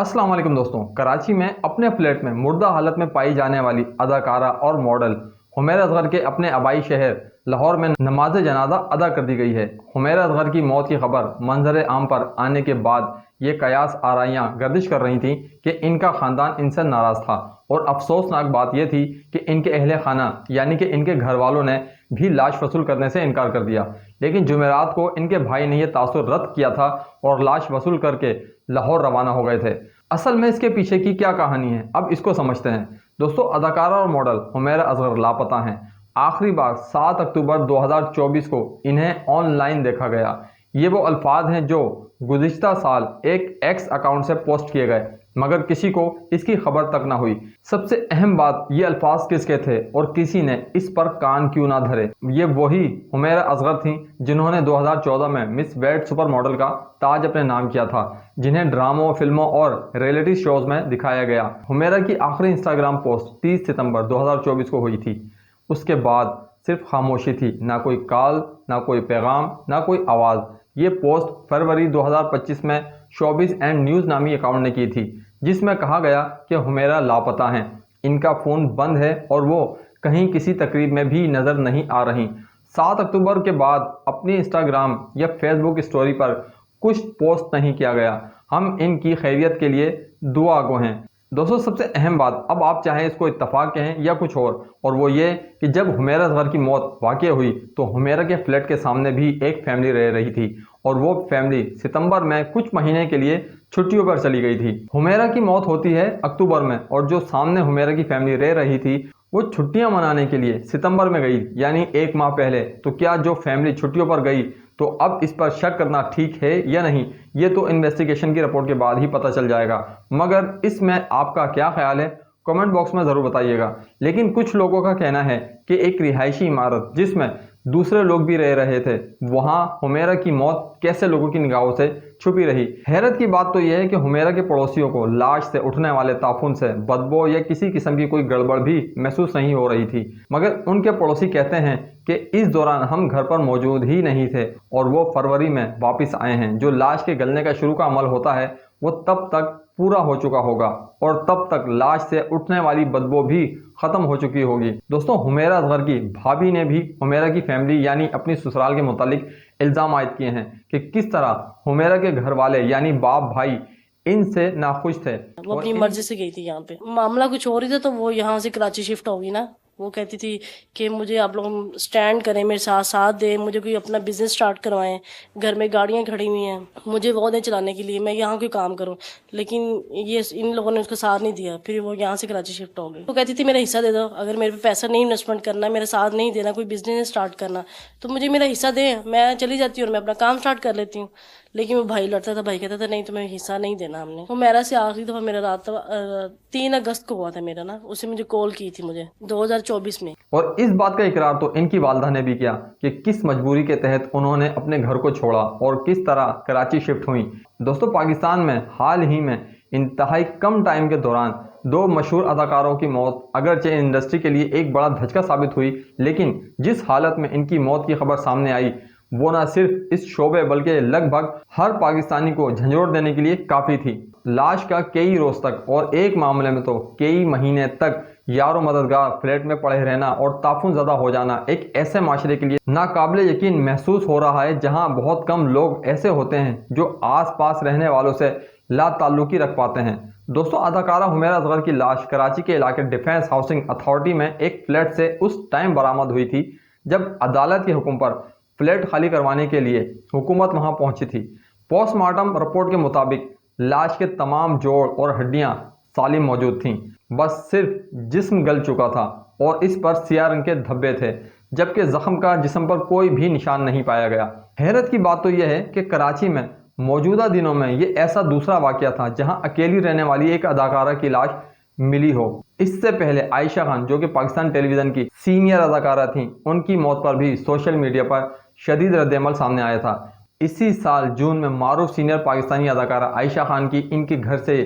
अस्सलाम वालेकुम दोस्तों। कराची में अपने फ्लैट में मुर्दा हालत में पाई जाने वाली अदाकारा और मॉडल हुमैरा असगर के अपने आबाई शहर लाहौर में नमाज जनाजा अदा कर दी गई है। हुमैरा असगर की मौत की खबर मंजर आम पर आने के बाद ये कयास आराइयाँ गर्दिश कर रही थीं कि इनका ख़ानदान इनसे नाराज़ था और अफसोसनाक बात यह थी कि इनके अहले खाना यानी कि इनके घर वालों ने भी लाश वसूल करने से इनकार कर दिया। लेकिन जुमेरात को इनके भाई ने यह तासुर रद्द किया था और लाश वसूल करके लाहौर रवाना हो गए थे। असल में इसके पीछे की क्या कहानी है, अब इसको समझते हैं। दोस्तों, अदाकारा और मॉडल हुमैरा असगर लापता हैं। आखिरी बार 7 अक्टूबर 2024 को इन्हें ऑनलाइन देखा गया। ये वो अल्फाज हैं जो गुज़िश्ता साल एक एक्स अकाउंट से पोस्ट किए गए, मगर किसी को इसकी खबर तक ना हुई। सबसे अहम बात, ये अल्फाज किसके थे और किसी ने इस पर कान क्यों ना धरे। ये वही हुमैरा असगर थीं जिन्होंने 2014 में मिस वर्ल्ड सुपर मॉडल का ताज अपने नाम किया था, जिन्हें ड्रामों, फिल्मों और रियलिटी शोज में दिखाया गया। हुमैरा की आखिरी इंस्टाग्राम पोस्ट 30 सितंबर 2024 को हुई थी। उसके बाद सिर्फ खामोशी थी, ना कोई कॉल, ना कोई पैगाम, ना कोई आवाज़। ये पोस्ट फरवरी 2025 में शोबिज़ एंड न्यूज़ नामी अकाउंट ने की थी, जिसमें कहा गया कि हुमैरा लापता हैं, इनका फ़ोन बंद है और वो कहीं किसी तकरीब में भी नज़र नहीं आ रही। 7 अक्टूबर के बाद अपनी इंस्टाग्राम या फेसबुक स्टोरी पर कुछ पोस्ट नहीं किया गया। हम इनकी खैरियत के लिए दुआ गो हैं। दोस्तों, सबसे अहम बात, अब आप चाहें इसको इत्तफाक कहें या कुछ और वो ये कि जब हुमैरा असगर की मौत वाक़ई हुई तो हुमैरा के फ्लैट के सामने भी एक फैमिली रह रही थी और वो फैमिली सितंबर में कुछ महीने के लिए छुट्टियों पर चली गई थी। हुमैरा की मौत होती है अक्टूबर में और जो सामने हुमैरा की फैमिली रह रही थी वो छुट्टियां मनाने के लिए सितंबर में गई, यानी एक माह पहले। तो क्या जो फैमिली छुट्टियों पर गई, तो अब इस पर शक करना ठीक है या नहीं, ये तो इन्वेस्टिगेशन की रिपोर्ट के बाद ही पता चल जाएगा। मगर इसमें आपका क्या ख्याल है, कमेंट बॉक्स में ज़रूर बताइएगा। लेकिन कुछ लोगों का कहना है कि एक रिहायशी इमारत जिसमें दूसरे लोग भी रह रहे थे, वहां हुमैरा की मौत कैसे लोगों की निगाहों से छुपी रही। हैरत की बात तो यह है कि हुमैरा के पड़ोसियों को लाश से उठने वाले ताफुन से बदबू या किसी किस्म की कोई गड़बड़ भी महसूस नहीं हो रही थी, मगर उनके पड़ोसी कहते हैं कि इस दौरान हम घर पर मौजूद ही नहीं थे और वो फरवरी में वापस आए हैं। जो लाश के गलने का शुरू का अमल होता है वो तब तक पूरा हो चुका होगा और तब तक लाश से उठने वाली बदबू भी खत्म हो चुकी होगी। दोस्तों, हुमैरा असगर की भाभी ने भी हुमैरा की फैमिली यानी अपनी ससुराल के मुतालिक इल्ज़ाम आयद किए हैं कि किस तरह हुमैरा के घर वाले यानी बाप भाई इनसे नाखुश थे। वो अपनी मर्जी से गई थी। यहाँ पे मामला कुछ और ही था, तो वो यहाँ से कराची शिफ्ट होगी ना। वो कहती थी कि मुझे आप लोग स्टैंड करें, मेरे साथ साथ दें, मुझे कोई अपना बिजनेस स्टार्ट करवाएं, घर में गाड़ियां खड़ी हुई हैं, मुझे वो दें चलाने के लिए, मैं यहाँ कोई काम करूं। लेकिन ये इन लोगों ने उसका साथ नहीं दिया। फिर वो यहाँ से कराची शिफ्ट हो गई। वो कहती थी मेरा हिस्सा दे दो, अगर मेरे पे पैसा नहीं इन्वेस्टमेंट करना, मेरा साथ नहीं देना, कोई बिजनेस स्टार्ट करना, तो मुझे मेरा हिस्सा दें, मैं चली जाती हूँ और मैं अपना काम स्टार्ट कर लेती हूँ। लेकिन वो भाई लड़ता था, भाई कहता था नहीं तुम्हें हिस्सा नहीं देना हमने। वो मेरा से आखिरी दफा मेरा रात 3 अगस्त को हुआ था मेरा ना, उसे मुझे कॉल की थी मुझे 2024 में। और इस बात का इकरार तो इनकी वालदा ने भी किया कि किस मजबूरी के तहत उन्होंने अपने घर को छोड़ा और किस तरह कराची शिफ्ट हुई। दोस्तों, पाकिस्तान में हाल ही में इंतहाई कम टाइम के दौरान 2 मशहूर अदाकारों की मौत अगरचे इंडस्ट्री के लिए एक बड़ा धचका साबित हुई, लेकिन जिस हालत में इनकी मौत की खबर सामने आई वो न सिर्फ इस शोबे बल्कि लगभग हर पाकिस्तानी को झंझोड़ देने के लिए काफ़ी थी। लाश का कई रोज तक और एक मामले में तो कई महीने तक यारो मददगार फ्लैट में पड़े रहना और ताफुन ज़दा हो जाना एक ऐसे माशरे के लिए नाकाबिले यकीन महसूस हो रहा है जहां बहुत कम लोग ऐसे होते हैं जो आस पास रहने वालों से ला ताल्लुकी रख पाते हैं। दोस्तों, अदाकारा हुमैरा असगर की लाश कराची के इलाके डिफेंस हाउसिंग अथॉरिटी में एक फ्लैट से उस टाइम बरामद हुई थी जब अदालत के हुक्म पर फ्लैट खाली करवाने के लिए हुकूमत वहां पहुंची थी। पोस्टमार्टम रिपोर्ट के मुताबिक लाश के तमाम जोड़ और हड्डियां सालिम मौजूद थीं, बस सिर्फ जिस्म गल चुका था और इस पर सियाह रंग के धब्बे थे, जबकि जख्म का जिस्म पर कोई भी निशान नहीं पाया गया। हैरत की बात तो यह है कि कराची में मौजूदा दिनों में ये ऐसा दूसरा वाकया था जहां अकेली रहने वाली एक अदाकारा की लाश मिली हो। इससे पहले आयशा खान, जो कि पाकिस्तान टेलीविजन की सीनियर अदाकारा थीं, उनकी मौत पर भी सोशल मीडिया पर शदीद रद्द-ए-अमल सामने आया था। इसी साल जून में मारूफ सीनियर पाकिस्तानी अदाकारा आयशा खान की इनके घर से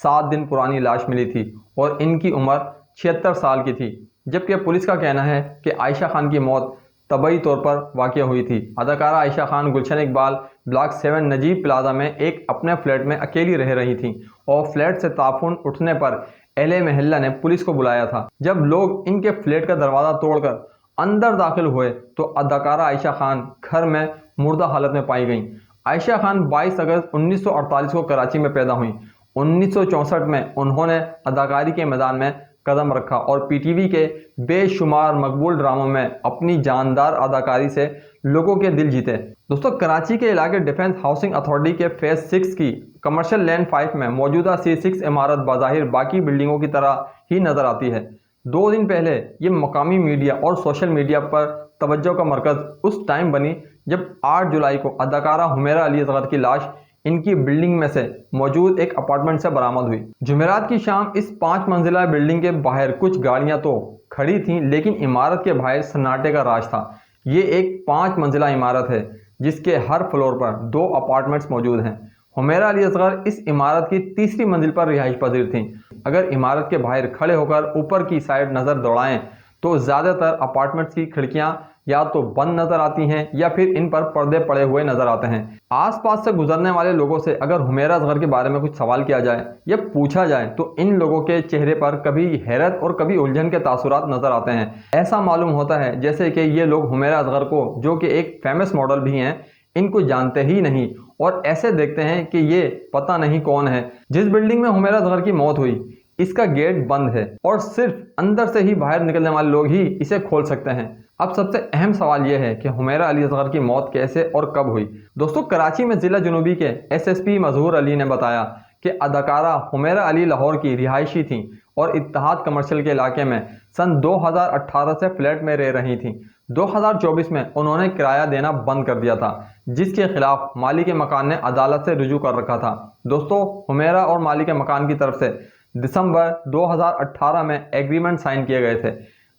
7 दिन पुरानी लाश मिली थी और इनकी उम्र 76 साल की थी, जबकि पुलिस का कहना है कि आयशा खान की मौत तबई तौर पर वाक़या हुई थी। अदाकारा आयशा खान गुलशन इकबाल ब्लॉक 7 नजीब प्लाजा में एक अपने फ्लैट में अकेली रह रही थीं और फ्लैट से ताफून उठने पर अहले महल्ला ने पुलिस को बुलाया था। जब लोग इनके फ्लैट का दरवाज़ा तोड़कर अंदर दाखिल हुए तो अदाकारा आयशा खान घर में मुर्दा हालत में पाई गईं। आयशा खान 22 अगस्त 1948 को कराची में पैदा हुई। 1964 में उन्होंने अदाकारी के मैदान में कदम रखा और पीटीवी के बेशुमार मकबूल ड्रामों में अपनी जानदार अदाकारी से लोगों के दिल जीते। दोस्तों, कराची के इलाके डिफेंस हाउसिंग अथॉरिटी के फेज 6 की कमर्शियल लैंड 5 में मौजूदा C6 इमारत बाज़ाहिर बाकी बिल्डिंगों की तरह ही नज़र आती है। 2 दिन पहले ये मकामी मीडिया और सोशल मीडिया पर तवज्जो का मरकज़ उस टाइम बनी जब 8 जुलाई को अदाकारा हुमैरा अली असगर की लाश इनकी बिल्डिंग में से मौजूद एक अपार्टमेंट से बरामद हुई। जुमेरात की शाम इस 5 मंजिला बिल्डिंग के बाहर कुछ गाड़ियां तो खड़ी थीं, लेकिन इमारत के बाहर सन्नाटे का राज था। ये एक 5 मंजिला इमारत है जिसके हर फ्लोर पर 2 अपार्टमेंट्स मौजूद हैं। हुमैरा अली असगर इस इमारत की 3री मंजिल पर रिहाइश पजीर थीं। अगर इमारत के बाहर खड़े होकर ऊपर की साइड नज़र दौड़ाएं तो ज़्यादातर अपार्टमेंट्स की खिड़कियां या तो बंद नजर आती हैं या फिर इन पर पर्दे पड़े हुए नजर आते हैं। आसपास से गुजरने वाले लोगों से अगर हुमैरा असगर के बारे में कुछ सवाल किया जाए या पूछा जाए तो इन लोगों के चेहरे पर कभी हैरत और कभी उलझन के तासुरात नजर आते हैं। ऐसा मालूम होता है जैसे कि ये लोग हुमैरा असगर को, जो कि एक फेमस मॉडल भी हैं, इनको जानते ही नहीं और ऐसे देखते हैं कि ये पता नहीं कौन है। जिस बिल्डिंग में हुमैरा असगर की मौत हुई इसका गेट बंद है और सिर्फ अंदर से ही बाहर निकलने वाले लोग ही इसे खोल सकते हैं। अब सबसे अहम सवाल यह है कि हुमैरा अली असगर की मौत कैसे और कब हुई। दोस्तों, कराची में जिला जुनूबी के SSP मजहूर अली ने बताया कि अदाकारा हुमैरा अली लाहौर की रिहायशी थीं और इत्तेहाद कमर्शियल के इलाके में सन 2018 से फ्लैट में रह रही थीं। 2024 में उन्होंने किराया देना बंद कर दिया था, जिसके खिलाफ मालिक मकान ने अदालत से रुजू कर रखा था। दोस्तों, हुमैरा और मालिक मकान की तरफ से दिसंबर 2018 में एग्रीमेंट साइन किए गए थे।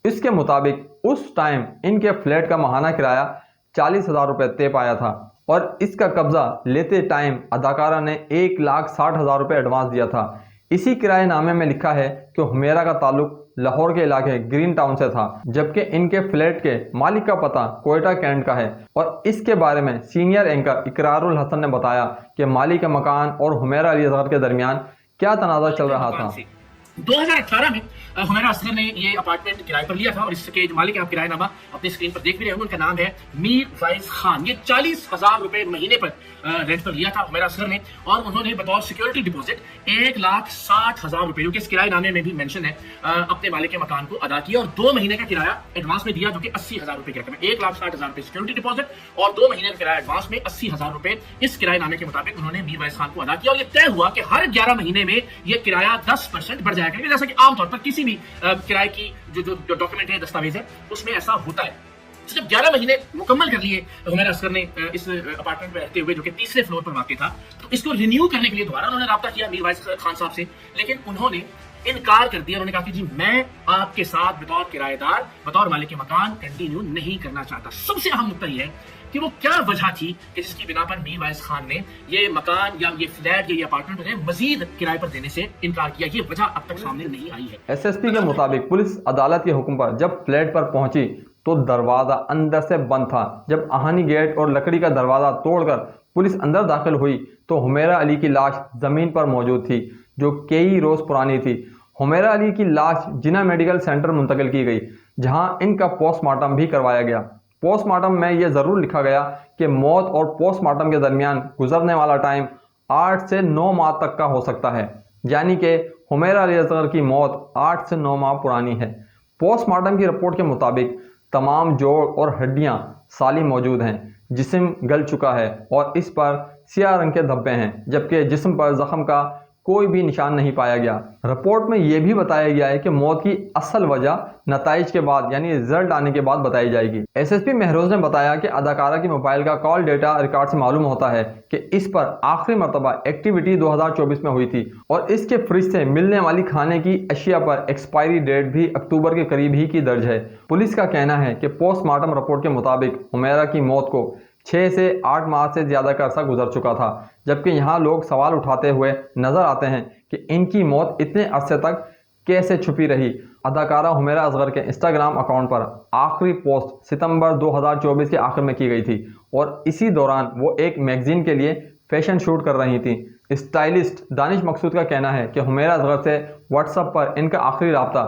इसके मुताबिक उस टाइम इनके फ्लैट का माहाना किराया 40,000 रुपये तय पाया था और इसका कब्जा लेते टाइम अदाकारा ने 1,60,000 रुपये एडवांस दिया था। इसी किराएनामे में लिखा है कि हुमैरा का ताल्लुक लाहौर के इलाके ग्रीन टाउन से था, जबकि इनके फ्लैट के मालिक का पता कोयटा कैंट का है। और इसके बारे में सीनियर एंकर इकरारुल हसन ने बताया कि मालिक मकान और हुमैरा अली असगर के दरमियान क्या तनाज़ा चल रहा था। 2018 में हुमैरा असगर ने ये अपार्टमेंट किराए पर लिया था और इसके जो मालिक है, आप किराएनामा अपने स्क्रीन पर देख भी रहे होंगे, उनका नाम है मीर वाइज खान। ये 40,000 रुपए महीने पर रेंट पर लिया था हुमैरा असगर ने और उन्होंने बतौर सिक्योरिटी डिपॉजिट 1,60,000 रुपए, जो कि इस किराएनामे में भी मेंशन है, अपने मालिक के मकान को अदा किया और 2 महीने का किराया एडवांस में दिया, जो कि 80,000 रुपए की रकम है। 1,60,000 रुपए सिक्योरिटी डिपॉजिट और 2 महीने का किराया एडवांस में 80,000 रुपए इस किराएनामे के मुताबिक उन्होंने मीर वाइज खान को अदा किया और ये तय हुआ कि हर 11 महीने में ये किराया 10% बढ़ जाएगा, जैसा कि आमतौर पर किसी भी किराए की जो डॉक्यूमेंट है, दस्तावेज है, उसमें ऐसा होता है। तो जब 11 महीने मुकम्मल कर लिए हुमैरा असगर ने इस अपार्टमेंट में रहते हुए, जो कि 3रे फ्लोर पर वाक़ था, तो इसको रिन्यू करने के लिए दोबारा उन्होंने राब्ता किया मीर वाइज खान साहब से, लेकिन उन्होंने इनकार कर दिया। उन्होंने कहा कि जी मैं आपके साथ बतौर किराएदार, बतौर मालिक के मकान कंटिन्यू नहीं करना चाहता। सबसे अहम मुद्दा यह है कि वो क्या वजह थी कि जिसकी बिना पर मीर वाइज खान ने ये मकान या ये फ्लैट या ये अपार्टमेंट उन्हें मजीद किराए पर देने से इनकार किया। ये वजह अब तक सामने नहीं आई है। SSP के मुताबिक पुलिस अदालत के हुक्म पर जब फ्लैट पर पहुंची तो दरवाजा अंदर से बंद था। जब आहनी गेट और लकड़ी का दरवाजा तोड़कर पुलिस अंदर दाखिल हुई तो हुमैरा अली की लाश जमीन पर मौजूद थी, जो कई रोज पुरानी थी। हुमैरा अली की लाश जिना मेडिकल सेंटर मुंतकिल की गई, जहां इनका पोस्टमार्टम भी करवाया गया। पोस्टमार्टम में यह जरूर लिखा गया कि मौत और पोस्टमार्टम के दरमियान गुजरने वाला टाइम 8 से 9 माह तक का हो सकता है, यानी कि हुमैरा अली असगर की मौत 8 से 9 माह पुरानी है। पोस्टमार्टम की रिपोर्ट के मुताबिक तमाम जोड़ और हड्डियां साली मौजूद हैं, जिस्म गल चुका है और इस पर सियाह रंग के धब्बे हैं, जबकि जिस्म पर जख्म का कोई भी निशान नहीं पाया गया। रिपोर्ट में यह भी बताया गया है कि मौत की असल वजह नताइज के बाद, यानी रिजल्ट आने के बाद बताई जाएगी। SSP महरोज ने बताया कि अदाकारा की मोबाइल का कॉल डेटा रिकॉर्ड से मालूम होता है कि इस पर आखिरी मरतबा एक्टिविटी 2024 में हुई थी और इसके फ्रिज से मिलने वाली खाने की अशिया पर एक्सपायरी डेट भी अक्टूबर के करीब ही की दर्ज है। पुलिस का कहना है कि पोस्टमार्टम रिपोर्ट के मुताबिक हुमैरा की मौत को 6 से 8 माह से ज़्यादा का अरसा गुजर चुका था, जबकि यहाँ लोग सवाल उठाते हुए नजर आते हैं कि इनकी मौत इतने अरसे तक कैसे छुपी रही। अदाकारा हुमैरा असगर के इंस्टाग्राम अकाउंट पर आखिरी पोस्ट सितंबर 2024 के आखिर में की गई थी और इसी दौरान वो एक मैगजीन के लिए फैशन शूट कर रही थी। स्टाइलिस्ट दानिश मकसूद का कहना है कि हुमैरा असगर से व्हाट्सएप पर इनका आखिरी रब्ता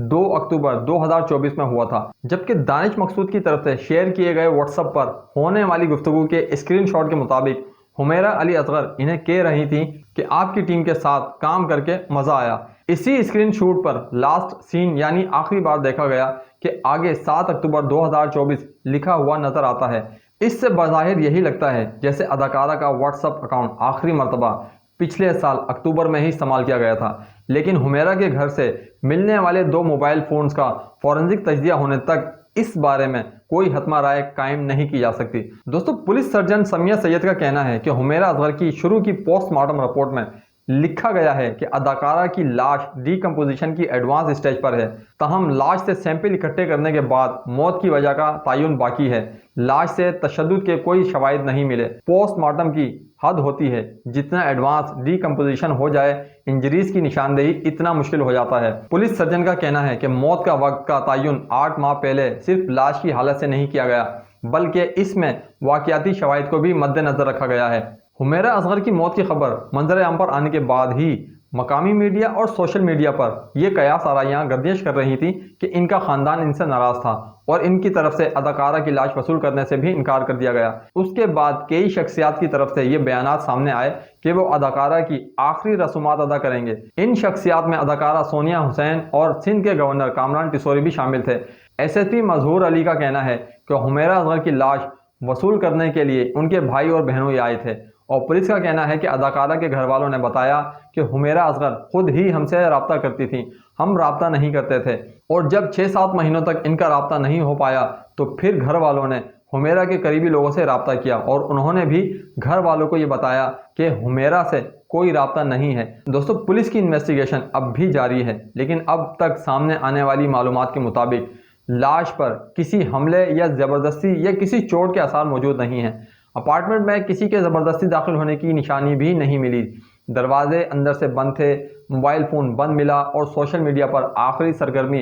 2 अक्टूबर 2024 में हुआ था, जबकि दानिश मकसूद की तरफ से शेयर किए गए व्हाट्सएप पर होने वाली गुफ्तगू के स्क्रीनशॉट के मुताबिक हुमैरा अली असगर इन्हें कह रही थी कि आपकी टीम के साथ काम करके मजा आया। इसी स्क्रीनशॉट पर लास्ट सीन यानी आखिरी बार देखा गया कि आगे 7 अक्टूबर 2024 लिखा हुआ नजर आता है। इससे बज़ाहिर यही लगता है जैसे अदाकारा का व्हाट्सएप अकाउंट आखिरी मरतबा पिछले साल अक्टूबर में ही इस्तेमाल किया गया था, लेकिन हुमैरा के घर से मिलने वाले 2 मोबाइल फ़ोन्स का फॉरेंसिक तजज़िया होने तक इस बारे में कोई हतमा राय कायम नहीं की जा सकती। दोस्तों, पुलिस सर्जन समिया सैयद का कहना है कि हुमैरा असगर की शुरू की पोस्टमार्टम रिपोर्ट में लिखा गया है कि अदाकारा की लाश डीकम्पोजिशन की एडवांस स्टेज पर है, ताहम लाश से सैंपल इकट्ठे करने के बाद मौत की वजह का तयन बाकी है। लाश से तशद्दुद के कोई शवाहिद नहीं मिले। पोस्टमार्टम की हद होती है, जितना एडवांस डीकम्पोजिशन हो जाए इंजरीज की निशानदेही इतना मुश्किल हो जाता है। पुलिस सर्जन का कहना है कि मौत का वक्त का तयन 8 माह पहले सिर्फ लाश की हालत से नहीं किया गया, बल्कि इसमें वाकयाती शवाहिद को भी मद्देनजर रखा गया है। हुमैरा असगर की मौत की खबर मंजर आम पर आने के बाद ही मकामी मीडिया और सोशल मीडिया पर यह कयास आराइयाँ गर्दिश कर रही थी कि इनका ख़ानदान इनसे नाराज़ था और इनकी तरफ से अदाकारा की लाश वसूल करने से भी इनकार कर दिया गया। उसके बाद कई शख्सियात की तरफ से ये बयानात सामने आए कि वो अदाकारा की आखिरी रसूमात अदा करेंगे। इन शख्सियात में अदाकारा सोनिया हुसैन और सिंध के गवर्नर कामरान टिसोरी भी शामिल थे। SSP मजहूर अली का कहना है कि हुमैरा असगर की लाश वसूल करने के लिए उनके भाई और बहनों आए थे और पुलिस का कहना है कि अदाकारा के घर वालों ने बताया कि हुमैरा असगर खुद ही हमसे रब्ता करती थी, हम रब्ता नहीं करते थे और जब 6-7 महीनों तक इनका रब्ता नहीं हो पाया तो फिर घर वालों ने हुमैरा के करीबी लोगों से रब्ता किया और उन्होंने भी घर वालों को ये बताया कि हुमैरा से कोई रब्ता नहीं है। दोस्तों, पुलिस की इन्वेस्टिगेशन अब भी जारी है, लेकिन अब तक सामने आने वाली मालूमात के मुताबिक लाश पर किसी हमले या ज़बरदस्ती या किसी चोट के आसार मौजूद नहीं हैं। अपार्टमेंट में किसी के ज़बरदस्ती दाखिल होने की निशानी भी नहीं मिली। दरवाजे अंदर से बंद थे, मोबाइल फ़ोन बंद मिला और सोशल मीडिया पर आखिरी सरगर्मी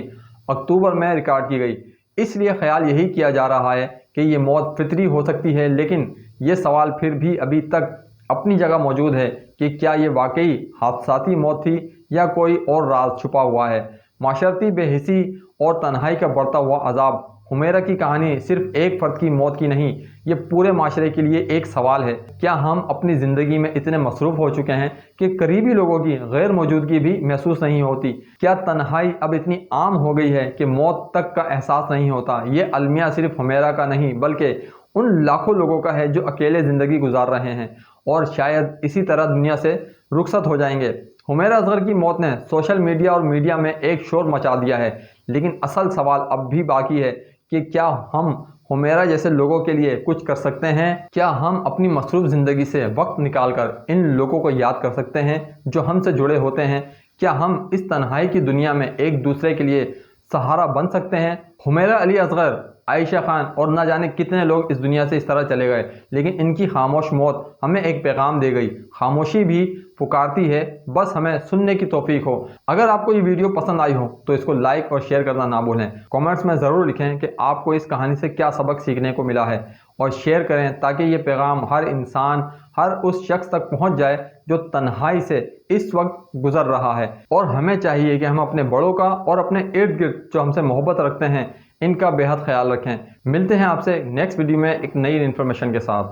अक्टूबर में रिकॉर्ड की गई। इसलिए ख्याल यही किया जा रहा है कि ये मौत फितरी हो सकती है, लेकिन ये सवाल फिर भी अभी तक अपनी जगह मौजूद है कि क्या ये वाकई हादसाती मौत थी या कोई और राज छुपा हुआ है। माशरती बेहिसी और तन्हाई का बढ़ता हुआ अजाब। हुमैरा की कहानी सिर्फ एक फ़र्द की मौत की नहीं, ये पूरे माशरे के लिए एक सवाल है। क्या हम अपनी ज़िंदगी में इतने मसरूफ़ हो चुके हैं कि करीबी लोगों की गैर मौजूदगी भी महसूस नहीं होती? क्या तन्हाई अब इतनी आम हो गई है कि मौत तक का एहसास नहीं होता? ये अलमिया सिर्फ हुमैरा का नहीं, बल्कि उन लाखों लोगों का है जो अकेले ज़िंदगी गुजार रहे हैं और शायद इसी तरह दुनिया से रुखसत हो जाएंगे। हुमैरा असगर की मौत ने सोशल मीडिया और मीडिया में एक शोर मचा दिया है, लेकिन असल सवाल अब भी बाकी है कि क्या हम हुमैरा जैसे लोगों के लिए कुछ कर सकते हैं? क्या हम अपनी मसरूफ़ ज़िंदगी से वक्त निकालकर इन लोगों को याद कर सकते हैं जो हमसे जुड़े होते हैं? क्या हम इस तन्हाई की दुनिया में एक दूसरे के लिए सहारा बन सकते हैं? हुमैरा अली असगर, आयशा खान और न जाने कितने लोग इस दुनिया से इस तरह चले गए, लेकिन इनकी खामोश मौत हमें एक पैगाम दे गई। खामोशी भी पुकारती है, बस हमें सुनने की तौफीक हो। अगर आपको ये वीडियो पसंद आई हो तो इसको लाइक और शेयर करना ना भूलें। कमेंट्स में ज़रूर लिखें कि आपको इस कहानी से क्या सबक सीखने को मिला है और शेयर करें ताकि ये पैगाम हर इंसान, हर उस शख्स तक पहुंच जाए जो तन्हाई से इस वक्त गुजर रहा है। और हमें चाहिए कि हम अपने बड़ों का और अपने इर्द गिर्द जो हमसे मोहब्बत रखते हैं इनका बेहद ख्याल रखें। मिलते हैं आपसे नेक्स्ट वीडियो में एक नई इन्फॉर्मेशन के साथ।